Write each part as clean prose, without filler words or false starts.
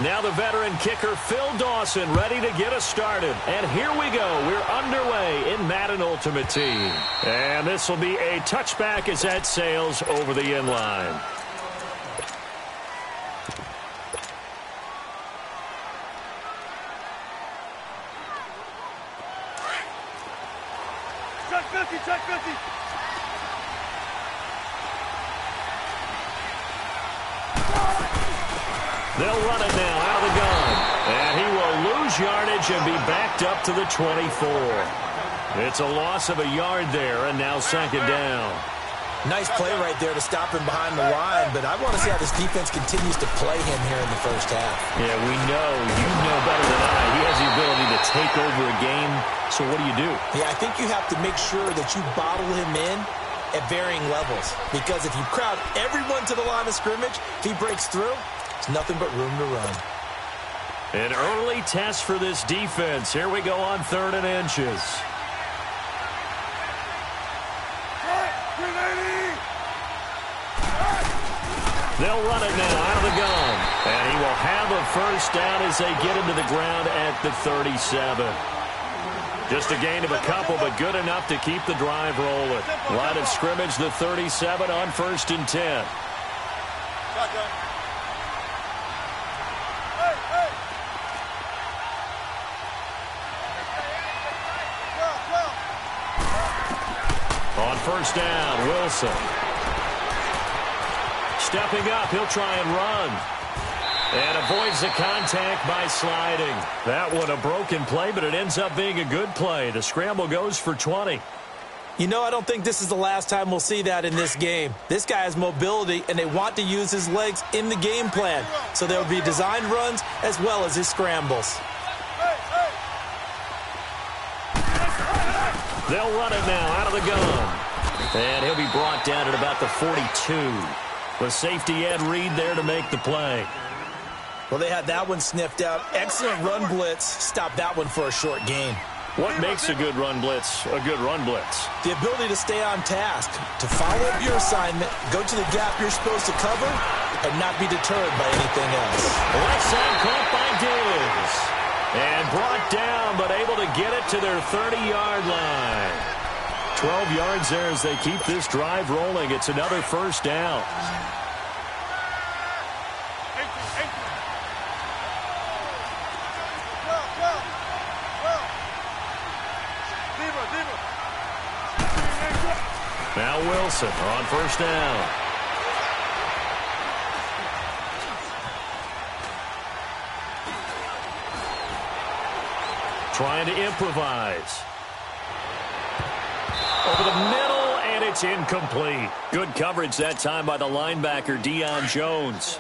Now the veteran kicker, Phil Dawson, ready to get us started. And here we go. We're underway in Madden Ultimate Team. And this will be a touchback as that sails over the end line. Check 50, check 50. They'll run it now out of the gun. And he will lose yardage and be backed up to the 24. It's a loss of a yard there, and now second down. Nice play right there to stop him behind the line, but I want to see how this defense continues to play him here in the first half. Yeah, we know. You know better than I. He has the ability to take over a game. So what do? Yeah, I think you have to make sure that you bottle him in at varying levels, because if you crowd everyone to the line of scrimmage, if he breaks through, there's nothing but room to run. An early test for this defense. Here we go on 3rd and inches. They'll run it now out of the gun. And he will have a first down as they get into the ground at the 37. Just a gain of a couple, but good enough to keep the drive rolling. Line of scrimmage, the 37 on 1st and 10. On 1st down, Wilson. Stepping up, he'll try and run. And avoids the contact by sliding. That one a broken play, but it ends up being a good play. The scramble goes for 20. You know, I don't think this is the last time we'll see that in this game. This guy has mobility, and they want to use his legs in the game plan. So there will be designed runs as well as his scrambles. They'll run it now out of the gun. And he'll be brought down at about the 42. The safety Ed Reed there to make the play. Well, they had that one sniffed out. Excellent run blitz. Stopped that one for a short gain. What makes a good run blitz a good run blitz? The ability to stay on task, to follow up your assignment, go to the gap you're supposed to cover, and not be deterred by anything else. Left side caught by Diggs. And brought down, but able to get it to their 30-yard line. 12 yards there as they keep this drive rolling. It's another first down. Now Wilson on 1st down. Trying to improvise. Over the middle, and it's incomplete. Good coverage that time by the linebacker, Deion Jones.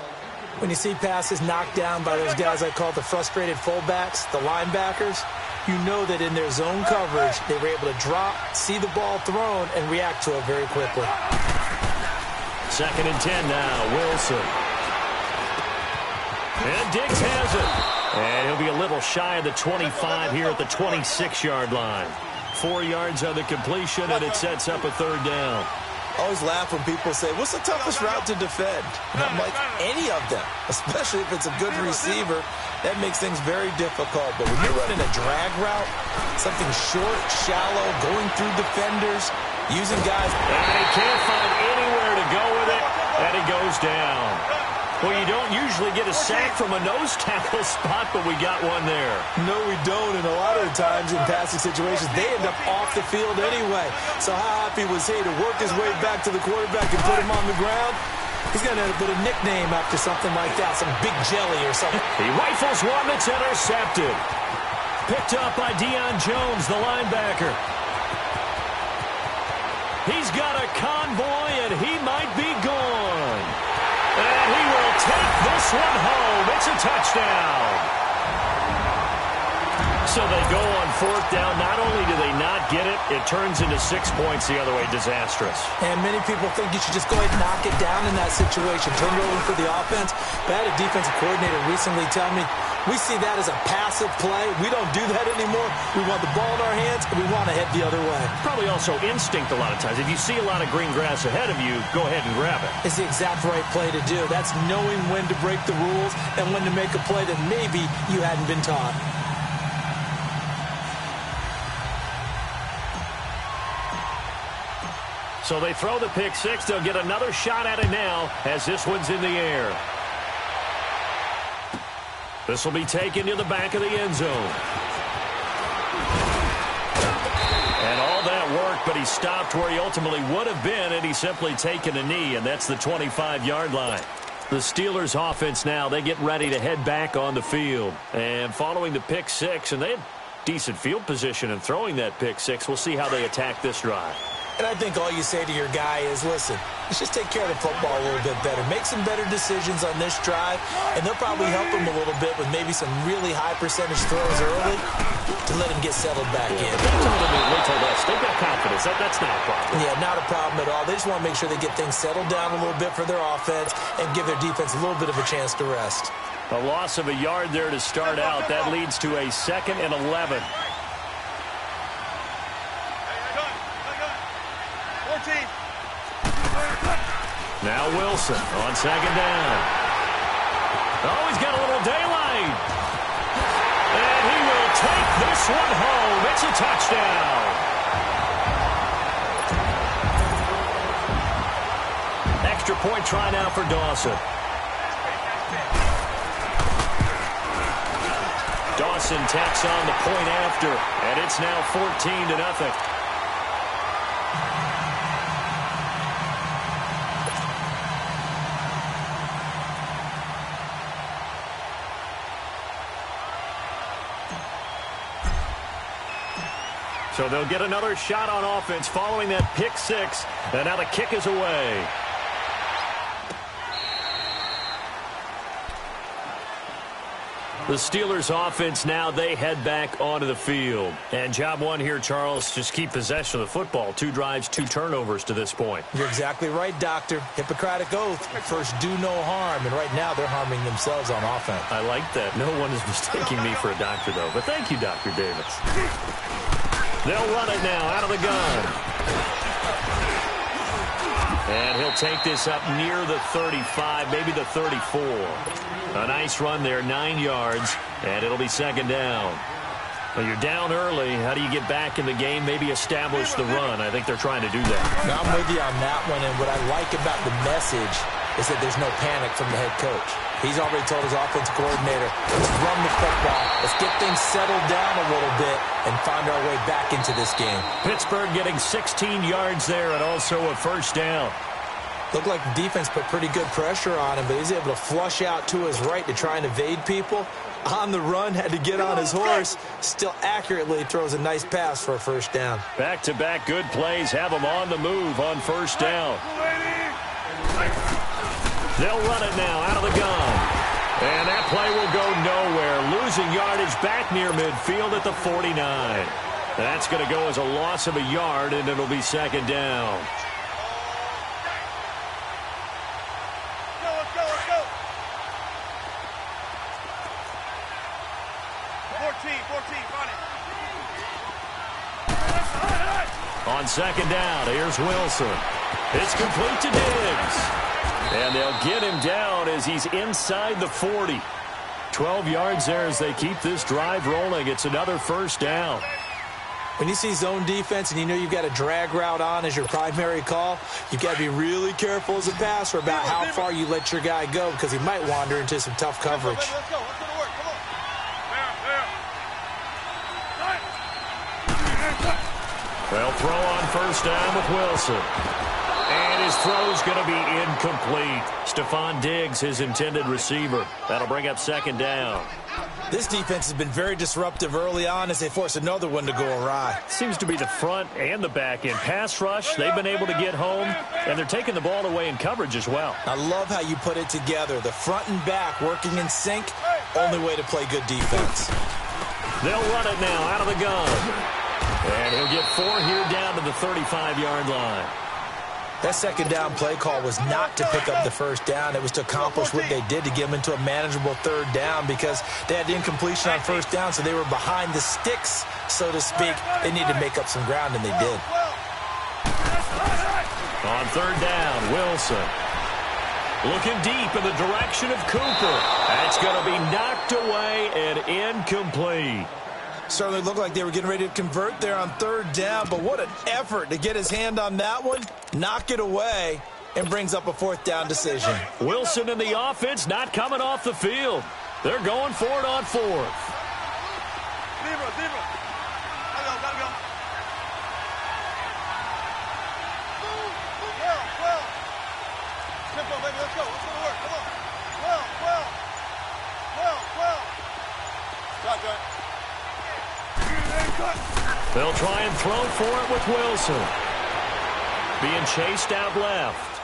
When you see passes knocked down by those guys I call the frustrated fullbacks, the linebackers, you know that in their zone coverage, they were able to drop, see the ball thrown, and react to it very quickly. 2nd and 10 now, Wilson. And Diggs has it. And he'll be a little shy of the 25 here at the 26-yard line. 4 yards on the completion, and it sets up a 3rd down. I always laugh when people say, what's the toughest route to defend? And I'm like, any of them, especially if it's a good receiver. That makes things very difficult. But when you're running a drag route, something short, shallow, going through defenders, using guys. And he can't find anywhere to go with it, and he goes down. Well, you don't usually get a sack from a nose tackle spot, but we got one there. No, we don't, and a lot of the times in passing situations, they end up off the field anyway. So how happy was he to work his way back to the quarterback and put him on the ground? He's going to put a nickname after something like that, some big jelly or something. He rifles one that's intercepted. Picked up by Deion Jones, the linebacker. He's got a convoy, and he might be gone. And he will take this one home. It's a touchdown. So they go on 4th down. Not only do they not get it, it turns into 6 points the other way. Disastrous. And many people think you should just go ahead and knock it down in that situation. Turn it over for the offense. But I had a defensive coordinator recently tell me, We see that as a passive play. We don't do that anymore. We want the ball in our hands, and we want to head the other way. Probably also instinct a lot of times. If you see a lot of green grass ahead of you, go ahead and grab it. It's the exact right play to do. That's knowing when to break the rules and when to make a play that maybe you hadn't been taught. So they throw the pick six. They'll get another shot at it now as this one's in the air. This will be taken to the back of the end zone. And all that work, but he stopped where he ultimately would have been, and he's simply taken a knee, and that's the 25-yard line. The Steelers' offense now, they get ready to head back on the field. And following the pick six, and they had decent field position in throwing that pick six, we'll see how they attack this drive. And I think all you say to your guy is, listen, let's just take care of the football a little bit better. Make some better decisions on this drive, and they'll probably help him a little bit with maybe some really high percentage throws early to let him get settled back in. They told us they've got confidence. That's not a problem. Yeah, not a problem at all. They just want to make sure they get things settled down a little bit for their offense and give their defense a little bit of a chance to rest. A loss of a yard there to start out. That leads to a 2nd and 11. Now Wilson on 2nd down. Oh, he's got a little daylight. And he will take this one home. It's a touchdown. Extra point try now for Dawson. Dawson tacks on the point after, and it's now 14-0. So they'll get another shot on offense following that pick six. And now the kick is away. The Steelers offense now, they head back onto the field. And job one here, Charles, just keep possession of the football. 2 drives, 2 turnovers to this point. You're exactly right, Doctor. Hippocratic oath. First, do no harm. And right now, they're harming themselves on offense. I like that. No one is mistaking me for a doctor, though. But thank you, Dr. Davis. They'll run it now out of the gun. And he'll take this up near the 35, maybe the 34. A nice run there, 9 yards, and it'll be 2nd down. Well, you're down early. How do you get back in the game? Maybe establish the run. I think they're trying to do that. Now, I'm with you on that one, and what I like about the message is that there's no panic from the head coach. He's already told his offensive coordinator, let's run the football. Let's get things settled down a little bit and find our way back into this game. Pittsburgh getting 16 yards there and also a 1st down. Looked like the defense put pretty good pressure on him, but he's able to flush out to his right to try and evade people. On the run, had to get on his horse. Still accurately throws a nice pass for a 1st down. Back-to-back good plays have him on the move on 1st down. They'll run it now out of the gun. And that play will go nowhere. Losing yardage back near midfield at the 49. That's going to go as a loss of a yard, and it'll be 2nd down. Let's go. 14, run it. On 2nd down, here's Wilson. It's complete to Diggs. And they'll get him down as he's inside the 40. 12 yards there as they keep this drive rolling. It's another 1st down. When you see zone defense and you know you've got a drag route on as your primary call, you've got to be really careful as a passer about how far you let your guy go because he might wander into some tough coverage. Let's go to work. Come on. They'll throw on 1st down with Wilson. And his throw's going to be incomplete. Stephon Diggs, his intended receiver. That'll bring up 2nd down. This defense has been very disruptive early on as they force another one to go awry. Seems to be the front and the back end. Pass rush, they've been able to get home, and they're taking the ball away in coverage as well. I love how you put it together. The front and back working in sync, only way to play good defense. They'll run it now out of the gun. And he'll get 4 here down to the 35-yard line. That second down play call was not to pick up the first down. It was to accomplish what they did to get them into a manageable third down because they had incompletion on first down, so they were behind the sticks, so to speak. They needed to make up some ground, and they did. On third down, Wilson. Looking deep in the direction of Cooper. That's going to be knocked away and incomplete. Certainly looked like they were getting ready to convert there on third down, but what an effort to get his hand on that one, knock it away, and brings up a fourth down decision. Wilson and the offense not coming off the field. They're going for it on fourth. Zero. Gotta go. Well. Tempo, baby, let's go. Let's go to work. Come on. Well. Shotgun. They'll try and throw for it with Wilson. Being chased out left.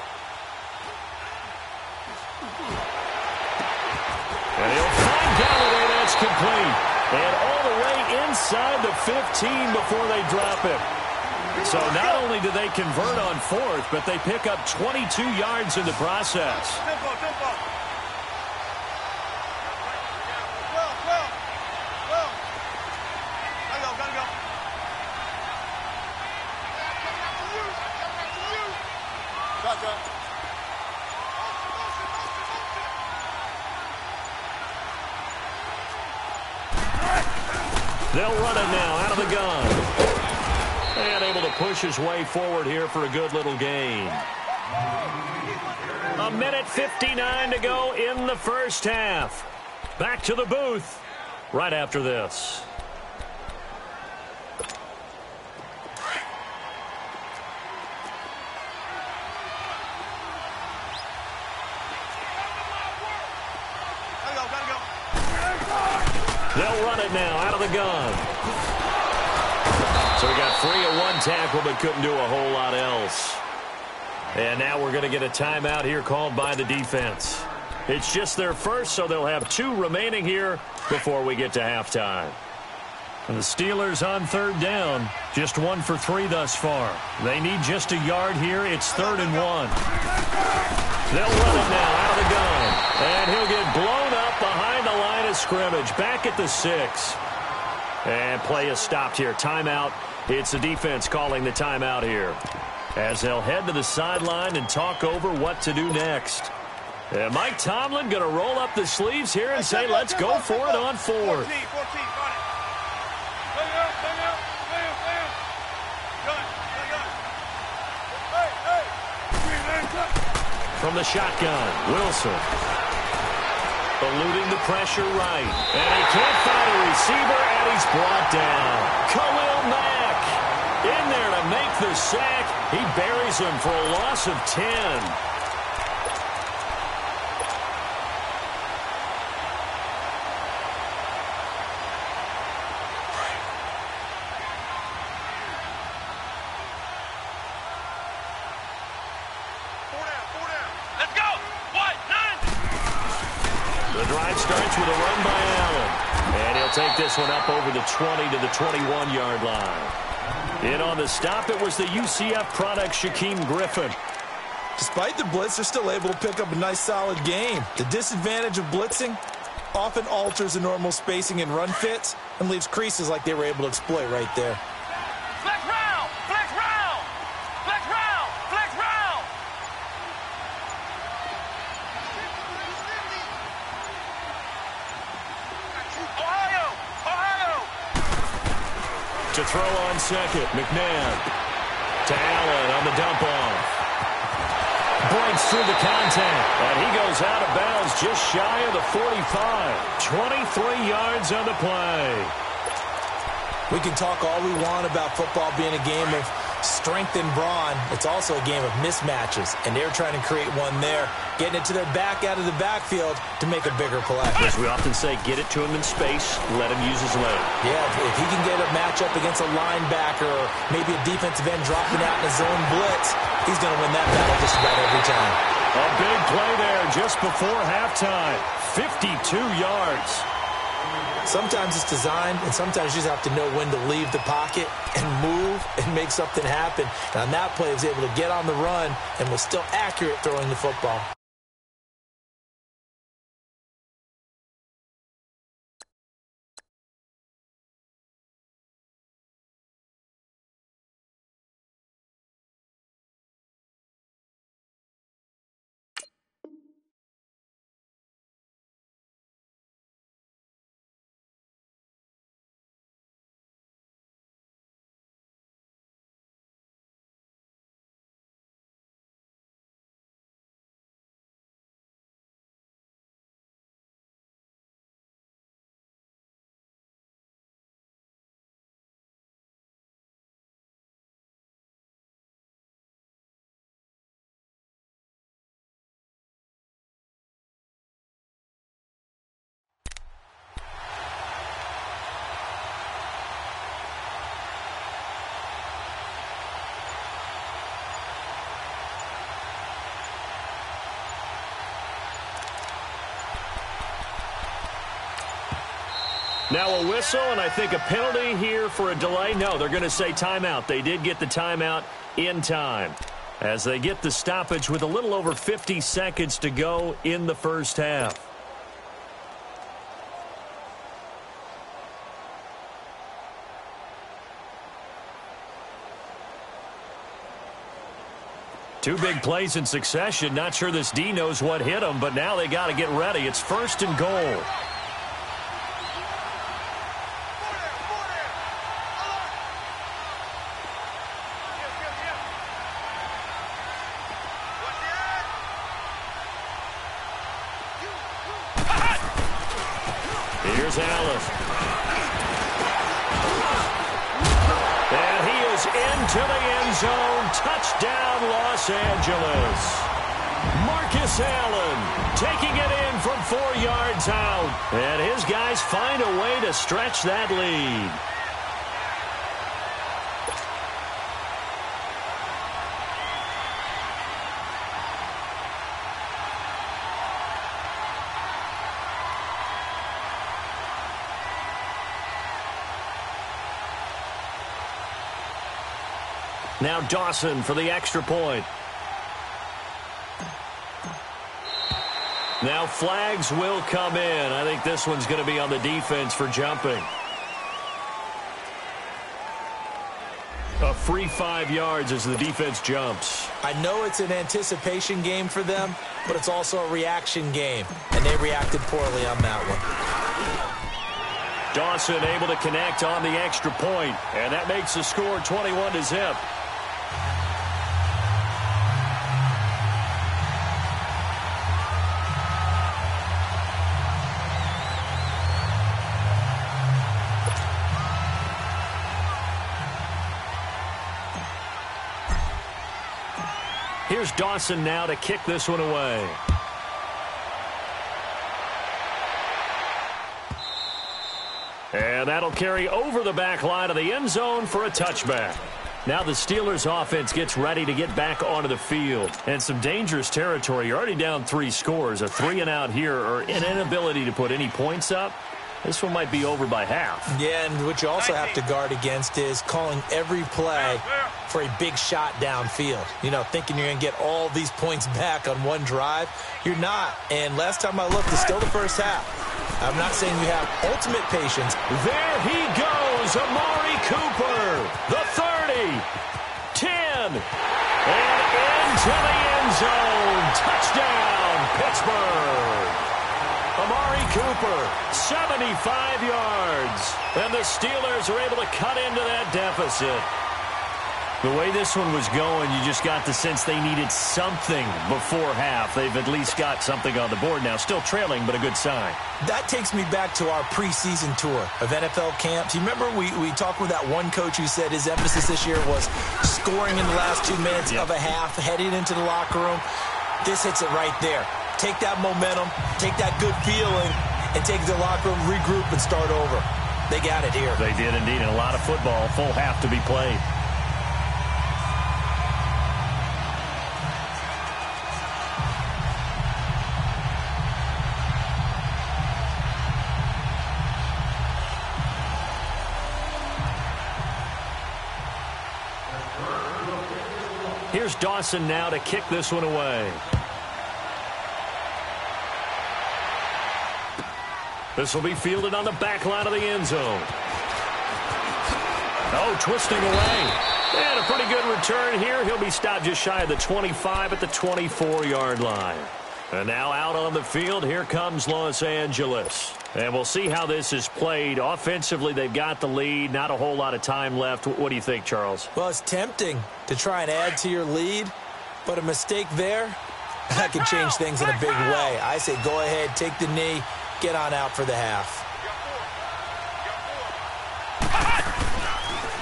And he'll find Galladay. That's complete. And all the way inside the 15 before they drop it. So not only do they convert on fourth, but they pick up 22 yards in the process. Tempo. Gotta go. Shotgun. They'll run it now out of the gun. And able to push his way forward here for a good little gain. A minute 59 to go in the first half. Back to the booth right after this. Gotta go. They'll run it now out of the gun. So he got free of one tackle but couldn't do a whole lot else. And now we're going to get a timeout here called by the defense. It's just their first, so they'll have 2 remaining here before we get to halftime. And the Steelers on third down, just 1 for 3 thus far. They need just a yard here. It's 3rd and 1. They'll run it now out of the gun. And he'll get blown up behind the line of scrimmage. Back at the 6. And play is stopped here. Timeout. It's the defense calling the timeout here. As they'll head to the sideline and talk over what to do next. And Mike Tomlin going to roll up the sleeves here and say, let's go for it on fourth. 14, find it. From the shotgun, Wilson. Eluding the pressure right. And he can't find a receiver, and he's brought down. Khalil Mack in there to make the sack. He buries him for a loss of 10. Take this one up over the 20 to the 21-yard line. In on the stop, it was the UCF product, Shaquem Griffin. Despite the blitz, they're still able to pick up a nice, solid game. The disadvantage of blitzing often alters the normal spacing and run fits and leaves creases like they were able to exploit right there. Flex round! Flex round! Flex round! Flex round! Ohio! To throw on second, McNabb. To Allen on the dump off. Breaks through the contact, and he goes out of bounds just shy of the 45. 23 yards on the play. We can talk all we want about football being a game of strength and brawn. It's also a game of mismatches, and they're trying to create one there, getting it to their back out of the backfield to make a bigger play. As we often say, get it to him in space, let him use his leg. Yeah, if he can get a matchup against a linebacker or maybe a defensive end dropping out in a zone blitz, he's going to win that battle just about every time. A big play there just before halftime. 52 yards. Sometimes it's designed, and sometimes you just have to know when to leave the pocket and move and make something happen. And on that play, he was able to get on the run and was still accurate throwing the football. Now a whistle, and I think a penalty here for a delay. No, they're going to say timeout. They did get the timeout in time as they get the stoppage with a little over 50 seconds to go in the first half. Two big plays in succession. Not sure this D knows what hit them, but now they got to get ready. It's 1st and goal. Here's Allen. And he is into the end zone. Touchdown, Los Angeles. Marcus Allen taking it in from 4 yards out. And his guys find a way to stretch that lead. Now Dawson for the extra point. Now flags will come in. I think this one's going to be on the defense for jumping. A free 5 yards as the defense jumps. I know it's an anticipation game for them, but it's also a reaction game, and they reacted poorly on that one. Dawson able to connect on the extra point, and that makes the score 21-0. Here's Dawson now to kick this one away. And that'll carry over the back line of the end zone for a touchback. Now the Steelers offense gets ready to get back onto the field. And some dangerous territory. You're already down 3 scores. A 3-and-out here or an inability to put any points up. This one might be over by half. Yeah, and what you also have to guard against is calling every play for a big shot downfield. You know, thinking you're going to get all these points back on one drive. You're not. And last time I looked, it's still the first half. I'm not saying you have ultimate patience. There he goes, Amari Cooper. The 30, 10, and into the end zone. Touchdown, Pittsburgh. Amari Cooper, 75 yards. And the Steelers are able to cut into that deficit. The way this one was going, you just got the sense they needed something before half. They've at least got something on the board now. Still trailing, but a good sign. That takes me back to our preseason tour of NFL camps. You remember we talked with that one coach who said his emphasis this year was scoring in the last 2 minutes of a half, heading into the locker room. This hits it right there. Take that momentum, take that good feeling, and take the locker room, regroup, and start over. They got it here. They did indeed, and a lot of football, full half to be played. Here's Dawson now to kick this one away. This will be fielded on the back line of the end zone. Oh, twisting away. And a pretty good return here. He'll be stopped just shy of the 25 at the 24-yard line. And now out on the field, here comes Los Angeles. And we'll see how this is played. Offensively, they've got the lead. Not a whole lot of time left. What do you think, Charles? Well, it's tempting to try and add to your lead, but a mistake there, that can change things in a big way. I say go ahead, take the knee, get on out for the half.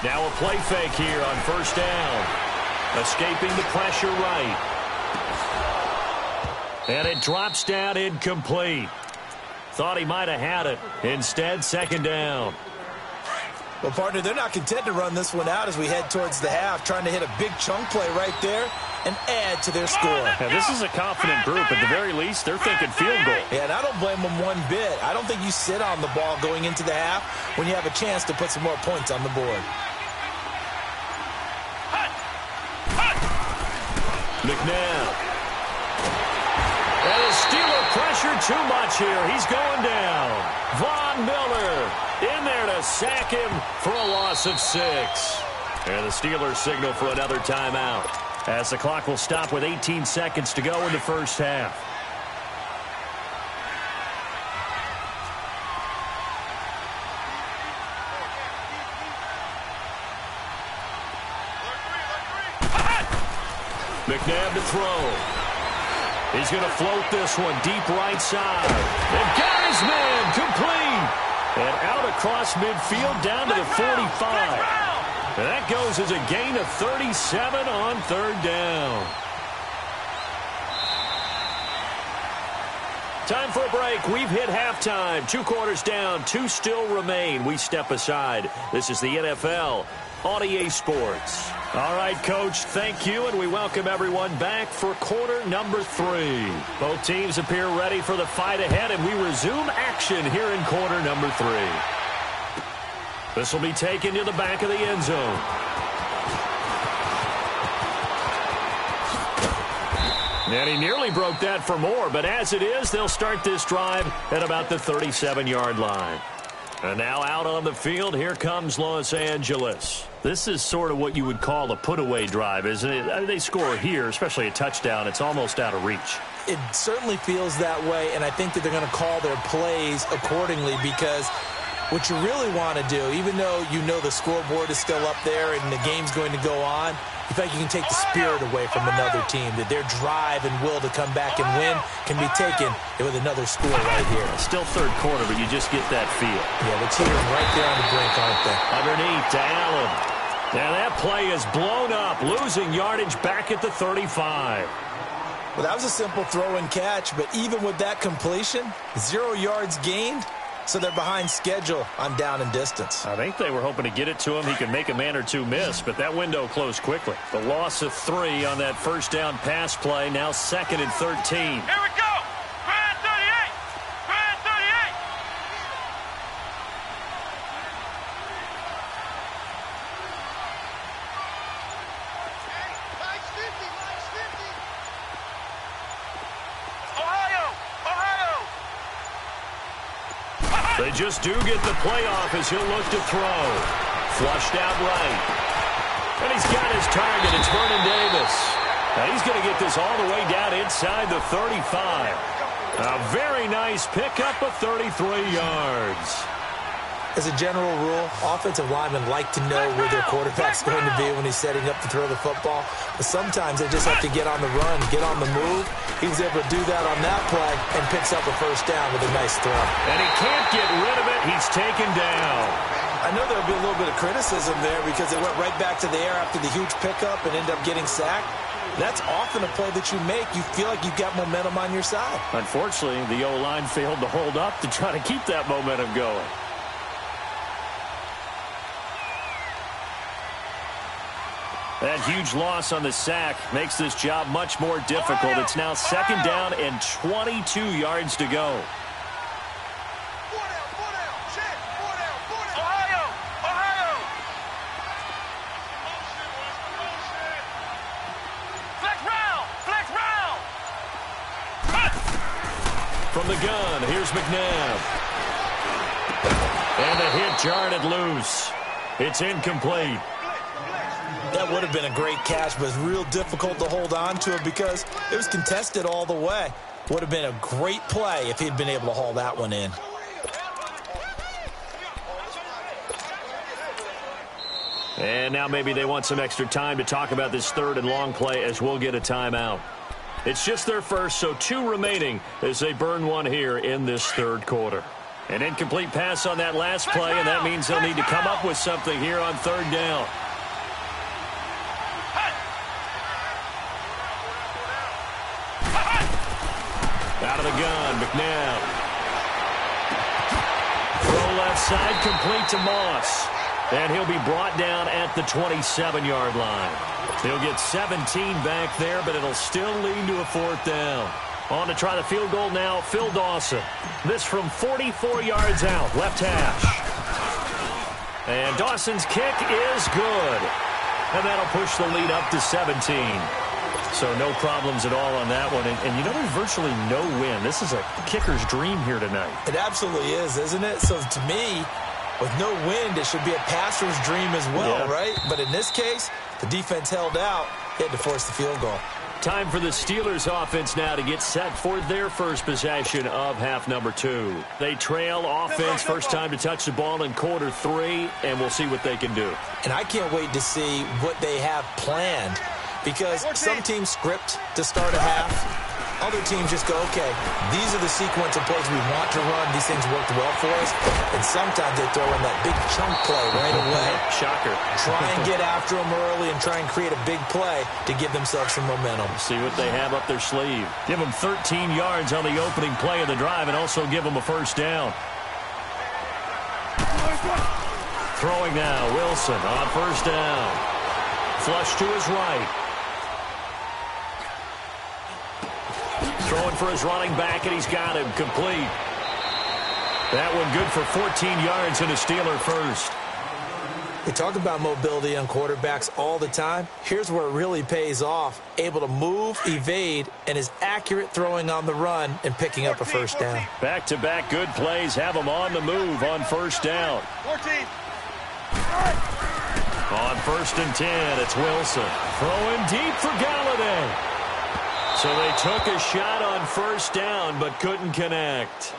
Now a play fake here on first down. Escaping the pressure right. And it drops down incomplete. Thought he might have had it. Instead, second down. Well, partner, they're not content to run this one out as we head towards the half, trying to hit a big chunk play right there and add to their score. Now, this is a confident group. At the very least, they're thinking field goal. Yeah, and I don't blame them one bit. I don't think you sit on the ball going into the half when you have a chance to put some more points on the board. McNabb. And the Steeler pressure too much here. He's going down. Von Miller in there to sack him for a loss of 6. And the Steelers signal for another timeout, as the clock will stop with 18 seconds to go in the first half. McNabb to throw. He's going to float this one deep right side. And got his man complete. And out across midfield down to the 45. And that goes as a gain of 37 on third down. Time for a break. We've hit halftime. 2 quarters down. 2 still remain. We step aside. This is the NFL on EA Sports. All right, Coach, thank you, and we welcome everyone back for quarter number 3. Both teams appear ready for the fight ahead, and we resume action here in quarter number 3. This will be taken to the back of the end zone. And he nearly broke that for more, but as it is, they'll start this drive at about the 37-yard line. And now out on the field, here comes Los Angeles. This is sort of what you would call a put-away drive, isn't it? They score here, especially a touchdown. It's almost out of reach. It certainly feels that way, and I think that they're going to call their plays accordingly, because what you really want to do, even though you know the scoreboard is still up there and the game's going to go on, you think you can take the spirit away from another team, that their drive and will to come back and win can be taken with another score right here. Still third quarter, but you just get that feel. Yeah, the team right there on the brink, aren't they? Underneath to Allen. Now that play is blown up, losing yardage back at the 35. Well, that was a simple throw and catch, but even with that completion, 0 yards gained, so they're behind schedule on down and distance. I think they were hoping to get it to him. He could make a man or two miss, but that window closed quickly. The loss of 3 on that first down pass play, now 2nd and 13. Here we go. Grand 38. Grand 38. Ohio. They just do get the playoff as he'll look to throw. Flushed out right. And he's got his target. It's Vernon Davis. Now he's going to get this all the way down inside the 35. A very nice pickup of 33 yards. As a general rule, offensive linemen like to know where their quarterback's going to be when he's setting up to throw the football. But sometimes they just have to get on the run, get on the move. He was able to do that on that play and picks up a first down with a nice throw. And he can't get rid of it. He's taken down. I know there'll be a little bit of criticism there because they went right back to the air after the huge pickup and ended up getting sacked. That's often a play that you make. You feel like you've got momentum on your side. Unfortunately, the O-line failed to hold up to try to keep that momentum going. That huge loss on the sack makes this job much more difficult. It's now 2nd down and 22 yards to go. the gun, here's McNabb. And the hit jarred it loose. It's incomplete. That would have been a great catch, but it's real difficult to hold on to it because it was contested all the way. Would have been a great play if he'd been able to haul that one in. And now maybe they want some extra time to talk about this third and long play as we'll get a timeout. It's just their first, so 2 remaining as they burn one here in this third quarter. An incomplete pass on that last play, and that means they'll need to come up with something here on third down. Out of the gun, McNabb. Throw left side, complete to Moss. And he'll be brought down at the 27-yard line. He'll get 17 back there, but it'll still lead to a 4th down. On to try the field goal now, Phil Dawson. This from 44 yards out, left hash. And Dawson's kick is good. And that'll push the lead up to 17. So no problems at all on that one. And you know, there's virtually no win. This is a kicker's dream here tonight. It absolutely is, isn't it? So to me, with no wind, it should be a passer's dream as well, right? But in this case, the defense held out. They had to force the field goal. Time for the Steelers offense now to get set for their first possession of half number 2. They trail offense, first time to touch the ball in quarter 3, and we'll see what they can do. And I can't wait to see what they have planned, because some teams script to start a half. Other teams just go, okay, these are the sequence of plays we want to run. These things worked well for us. And sometimes they throw in that big chunk play right away. Shocker. Try and get after them early and try and create a big play to give themselves some momentum. See what they have up their sleeve. Give them 13 yards on the opening play of the drive and also give them a first down. Throwing now, Wilson on first down. Flush to his right. Throwing for his running back, and he's got him complete. That one good for 14 yards and a Steeler first. We talk about mobility on quarterbacks all the time. Here's where it really pays off. Able to move, evade, and is accurate throwing on the run and picking up a first down. Back-to-back good plays have them on the move on first down. 14. On 1st and 10, it's Wilson. Throwing deep for Galladay. So they took a shot on first down, but couldn't connect.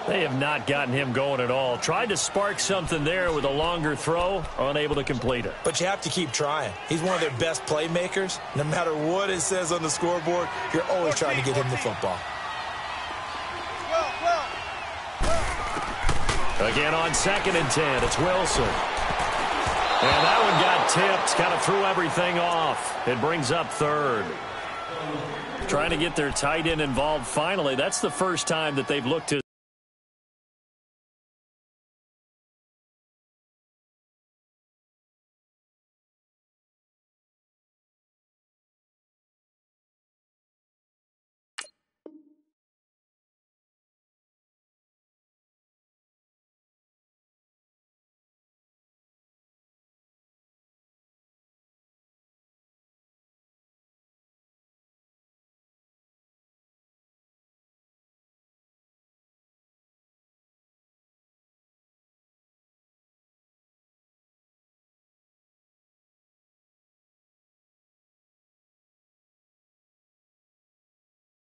They have not gotten him going at all. Tried to spark something there with a longer throw, unable to complete it. But you have to keep trying. He's one of their best playmakers. No matter what it says on the scoreboard, you're always trying to get him the football. Again on 2nd and 10, it's Wilson. And that one got tipped, kind of threw everything off. It brings up 3rd. Trying to get their tight end involved finally. That's the first time that they've looked to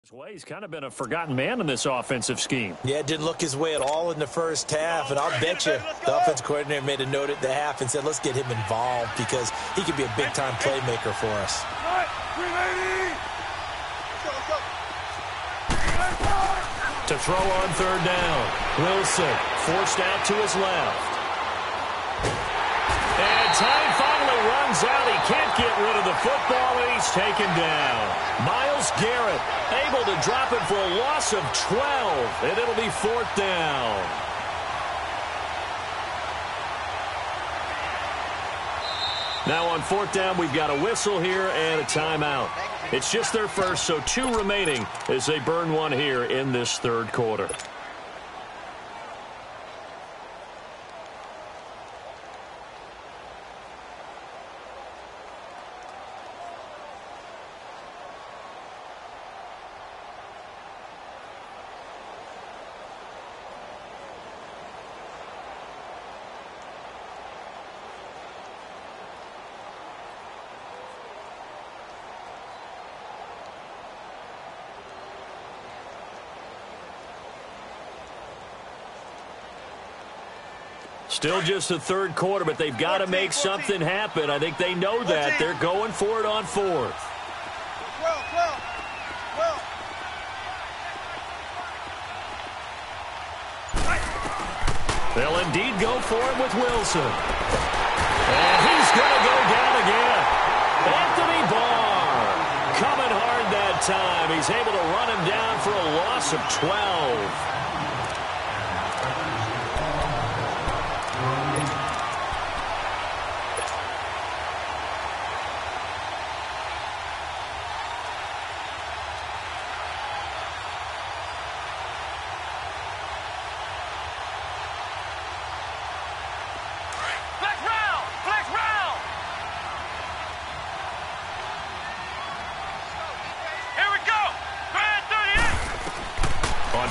his way. He's kind of been a forgotten man in this offensive scheme. Yeah, it didn't look his way at all in the first half, and I'll bet you the offense coordinator made a note at the half and said, let's get him involved because he could be a big-time playmaker for us. To throw on 3rd down. Wilson forced out to his left. And time finally runs out. He can't get rid of the football, and he's taken down. Myles Garrett able to drop it for a loss of 12, and it'll be 4th down. Now on 4th down, we've got a whistle here and a timeout. It's just their first, so 2 remaining as they burn one here in this third quarter. Still just the third quarter, but they've got to make something happen. I think they know that. They're going for it on fourth. They'll indeed go for it with Wilson. And he's going to go down again. Anthony Barr coming hard that time. He's able to run him down for a loss of 12.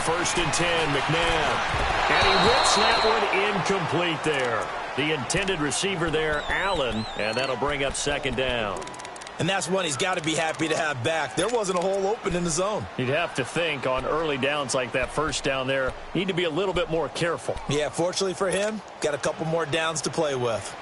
First and 10, McNabb. And he whips that one incomplete there. The intended receiver there, Allen, and that'll bring up second down. And that's one he's got to be happy to have back. There wasn't a hole open in the zone. You'd have to think on early downs like that first down there, need to be a little bit more careful. Yeah, fortunately for him, got a couple more downs to play with.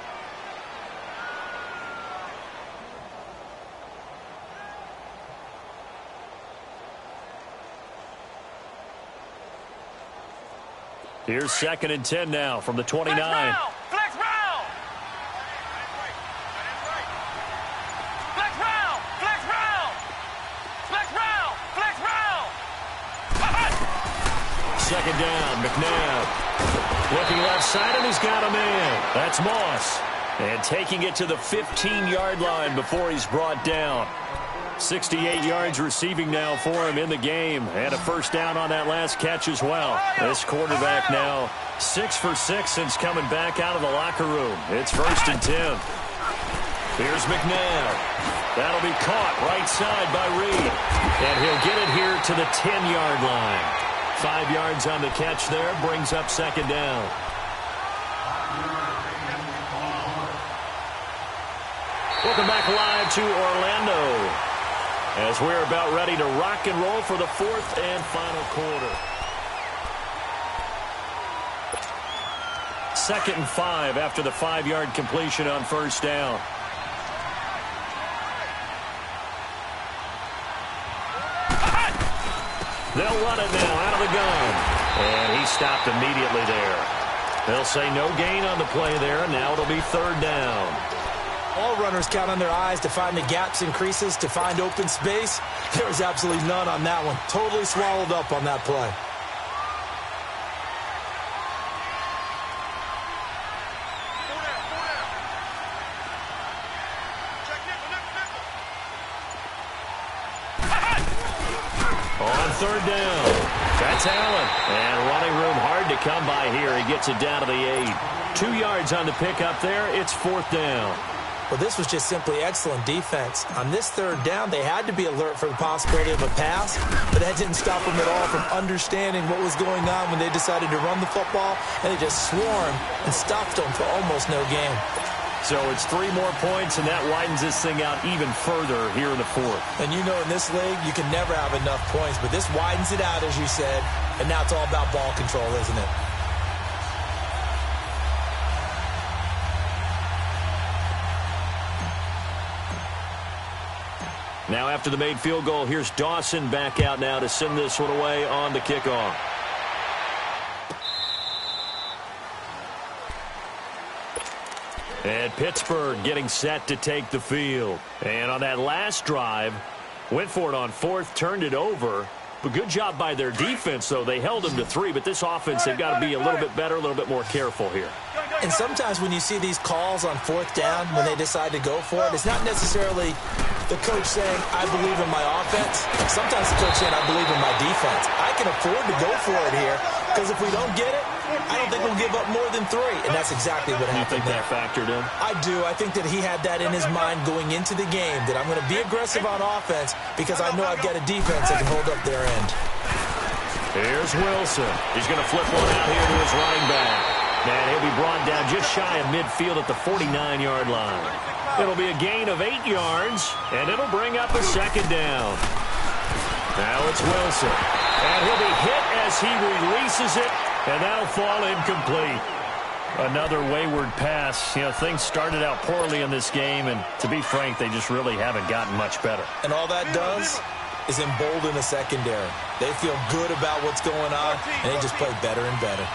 Here's second and 10 now from the 29. Flex round! Flex round! Flex round! Flex round! Flex round! Flex round! Second down, McNabb. Looking left side, and he's got a man. That's Moss. And taking it to the 15-yard line before he's brought down. 68 yards receiving now for him in the game. And a first down on that last catch as well. This quarterback now 6 for 6 since coming back out of the locker room. It's first and 10. Here's McNabb. That'll be caught right side by Reed. And he'll get it here to the 10-yard line. 5 yards on the catch there. Brings up second down. Welcome back live to Orlando, as we're about ready to rock and roll for the fourth and final quarter. 2nd and 5 after the 5-yard completion on first down. They'll run it now out of the gun. And he stopped immediately there. They'll say no gain on the play there. Now it'll be third down. All runners count on their eyes to find the gaps and creases, to find open space. There was absolutely none on that one. Totally swallowed up on that play. On third down, that's Allen. And running room hard to come by here. He gets it down to the 8. 2 yards on the pickup there. It's fourth down. Well, this was just simply excellent defense. On this third down, they had to be alert for the possibility of a pass, but that didn't stop them at all from understanding what was going on when they decided to run the football, and they just swarmed and stopped them for almost no gain. So it's 3 more points, and that widens this thing out even further here in the fourth. And you know, in this league, you can never have enough points, but this widens it out, as you said, and now it's all about ball control, isn't it? Now after the made field goal, here's Dawson back out now to send this one away on the kickoff. And Pittsburgh getting set to take the field. And on that last drive, went for it on fourth, turned it over. But good job by their defense, though. They held them to 3, but this offense, they've got to be a little bit better, a little bit more careful here. And sometimes when you see these calls on fourth down, when they decide to go for it, it's not necessarily the coach saying, I believe in my offense. Sometimes the coach saying, I believe in my defense. I can afford to go for it here, because if we don't get it, I don't think we'll give up more than 3. And that's exactly what happened. You think that factored in? I do. I think that he had that in his mind going into the game, that I'm going to be aggressive on offense because I know I've got a defense that can hold up their end. Here's Wilson. He's going to flip one out here to his running back. And he'll be brought down just shy of midfield at the 49-yard line. It'll be a gain of 8 yards, and it'll bring up a second down. Now it's Wilson. And he'll be hit as he releases it, and that'll fall incomplete. Another wayward pass. You know, things started out poorly in this game, and to be frank, they just really haven't gotten much better. And all that does is embolden the secondary. They feel good about what's going on, and they just play better and better.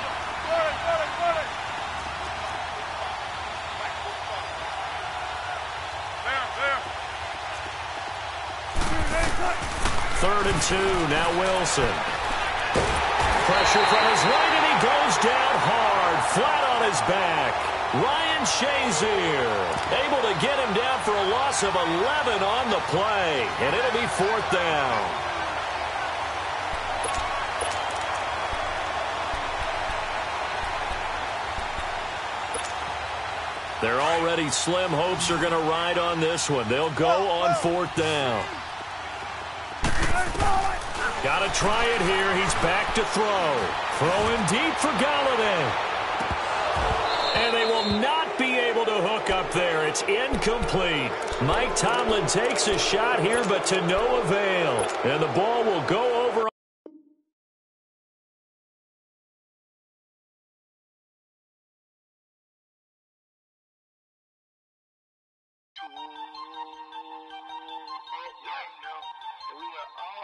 Third and 2, now Wilson. Pressure from his right, and he goes down hard, flat on his back. Ryan Shazier able to get him down for a loss of 11 on the play, and it'll be 4th down. Their already slim hopes are going to ride on this one. They'll go on 4th down. Got to try it here. He's back to throw. Throwing deep for Galladay. And they will not be able to hook up there. It's incomplete. Mike Tomlin takes a shot here, but to no avail. And the ball will go over. We are all